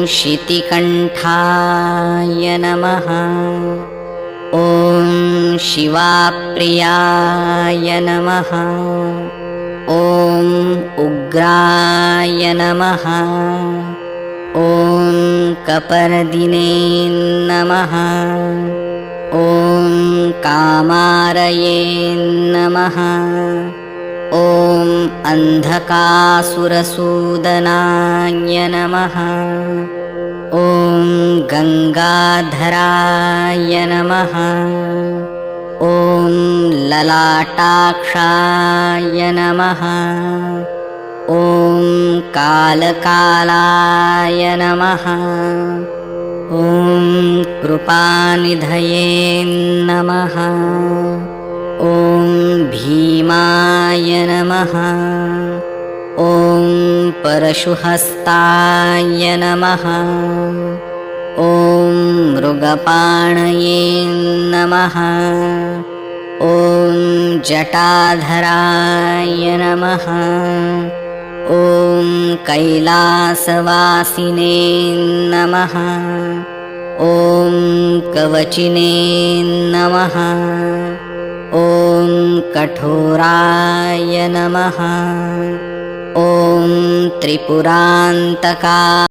शितिकण्ठाय नमः। ॐ शिवाप्रियाय नमः। ॐ उग्राय नमः। ॐ कपर्दिने नमः। ॐ कामारये नमः। ॐ अन्धकासुरसूदनाय नमः। ॐ गङ्गाधराय नमः। ॐ ललाटाक्षाय नमः। ॐ कालकालाय नमः। ॐ कृपानिधये नमः। ॐ भीमाय नमः। ॐ परशुहस्ताय नमः। ॐ मृगपाणये नमः। ॐ जटाधराय नमः। ॐ कैलासवासिने नमः। ॐ कवचिने नमः। ॐ कठोराय नमः। ॐ त्रिपुरान्तका